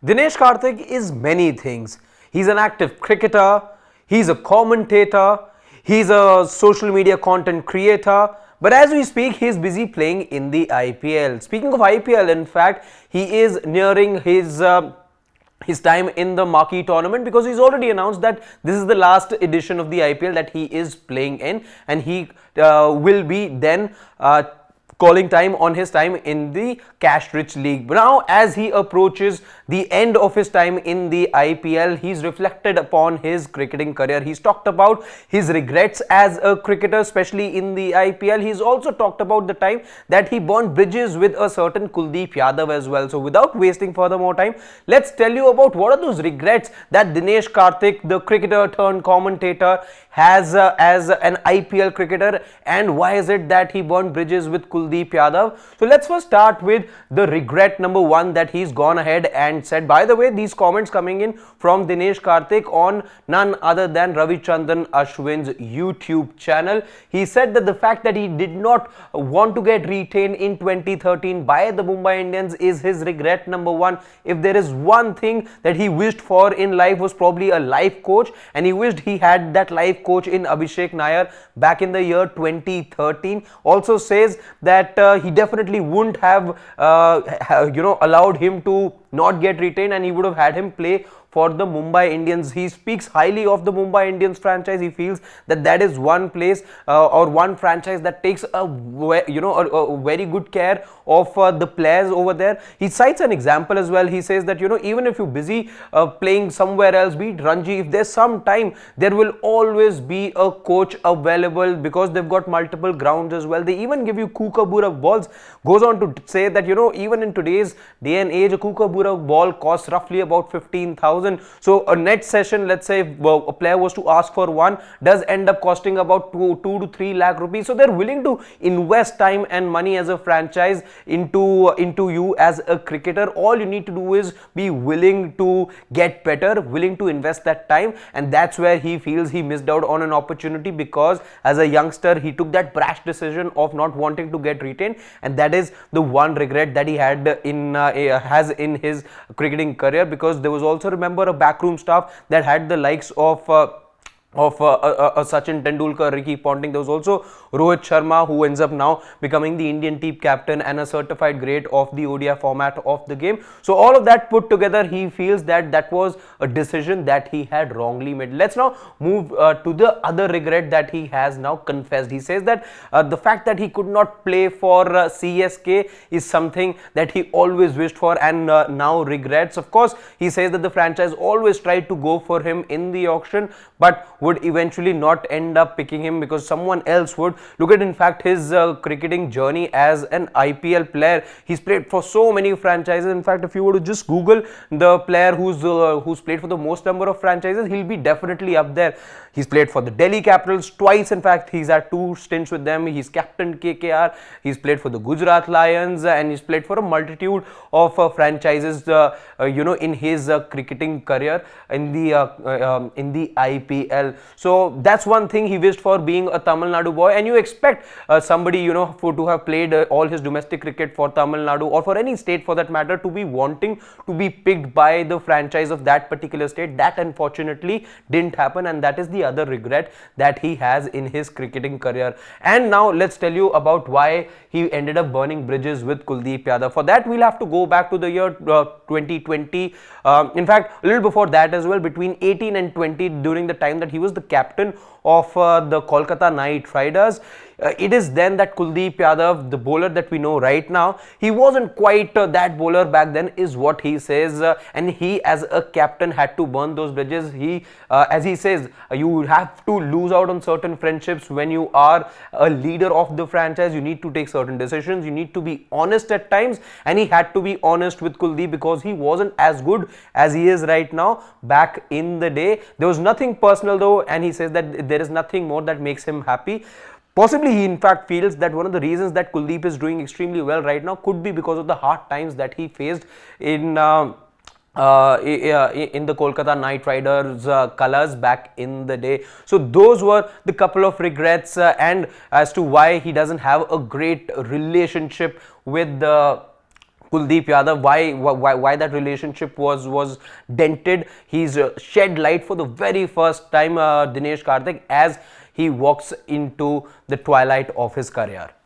Dinesh Karthik is many things. He's an active cricketer, he's a commentator, he's a social media content creator, but as we speak, he's busy playing in the IPL. Speaking of IPL, in fact, he is nearing his time in the marquee tournament because he's already announced that this is the last edition of the IPL that he is playing in, and he will be then calling time on his time in the cash-rich league. Now, as he approaches the end of his time in the IPL, he's reflected upon his cricketing career. He's talked about his regrets as a cricketer, especially in the IPL. He's also talked about the time that he burned bridges with a certain Kuldeep Yadav as well. So, without wasting further more time, let's tell you about what are those regrets that Dinesh Karthik, the cricketer turned commentator, has as an IPL cricketer, and why is it that he burned bridges with Kuldeep Yadav. So let's first start with the regret number one, that he's gone ahead and said. By the way, these comments coming in from Dinesh Karthik on none other than Ravi Ashwin's YouTube channel. He said that the fact that he did not want to get retained in 2013 by the Mumbai Indians is his regret number one. If there is one thing that he wished for in life, was probably a life coach, and he wished he had that life coach in Abhishek Nair back in the year 2013. Also says that he definitely wouldn't have allowed him to not get retained, and he would have had him play for the Mumbai Indians. He speaks highly of the Mumbai Indians franchise. He feels that that is one place or one franchise that takes a very good care of the players over there. He cites an example as well. He says that even if you're busy playing somewhere else, be it Ranji, if there's some time, there will always be a coach available because they've got multiple grounds as well. They even give you Kookaburra balls. Goes on to say that even in today's day and age, a Kookaburra ball costs roughly about 15,000. So a net session, let's say a player was to ask for one, does end up costing about 2 to 3 lakh rupees. So they're willing to invest time and money as a franchise into you as a cricketer. All you need to do is be willing to get better, willing to invest that time, and that's where he feels he missed out on an opportunity, because as a youngster he took that brash decision of not wanting to get retained, and that is the one regret that he had has in his cricketing career. Because there was also, remember, a backroom staff that had the likes of Sachin Tendulkar, Ricky Ponting. There was also Rohit Sharma, who ends up now becoming the Indian team captain and a certified great of the ODI format of the game. So all of that put together, he feels that that was a decision that he had wrongly made. Let's now move to the other regret that he has now confessed. He says that the fact that he could not play for CSK is something that he always wished for and now regrets. Of course, he says that the franchise always tried to go for him in the auction, but would eventually not end up picking him because someone else would. Look at, in fact, his cricketing journey as an IPL player. He's played for so many franchises. In fact, if you were to just Google the player who's played for the most number of franchises, he'll be definitely up there. He's played for the Delhi Capitals twice. In fact, he's had 2 stints with them. He's captained KKR. He's played for the Gujarat Lions, and he's played for a multitude of franchises. In his cricketing career in the IPL. So that's one thing he wished for, being a Tamil Nadu boy, and you expect somebody to have played all his domestic cricket for Tamil Nadu or for any state for that matter to be wanting to be picked by the franchise of that particular state. That unfortunately didn't happen, and that is the other regret that he has in his cricketing career. And now let's tell you about why he ended up burning bridges with Kuldeep Yadav. For that, we'll have to go back to the year 2020. In fact, a little before that as well, between 18 and 20, during the time that he was the captain of the Kolkata Knight Riders. It is then that Kuldeep Yadav, the bowler that we know right now, he wasn't quite that bowler back then, is what he says, and he as a captain had to burn those bridges. He, as he says, you have to lose out on certain friendships when you are a leader of the franchise. You need to take certain decisions, you need to be honest at times, and he had to be honest with Kuldeep because he wasn't as good as he is right now back in the day. There was nothing personal though, and he says that there is nothing more that makes him happy. Possibly he in fact feels that one of the reasons that Kuldeep is doing extremely well right now could be because of the hard times that he faced in the Kolkata Knight Riders colours back in the day. So those were the couple of regrets and as to why he doesn't have a great relationship with the Kuldeep Yadav, why that relationship was dented. He's shed light for the very first time, Dinesh Karthik, as he walks into the twilight of his career.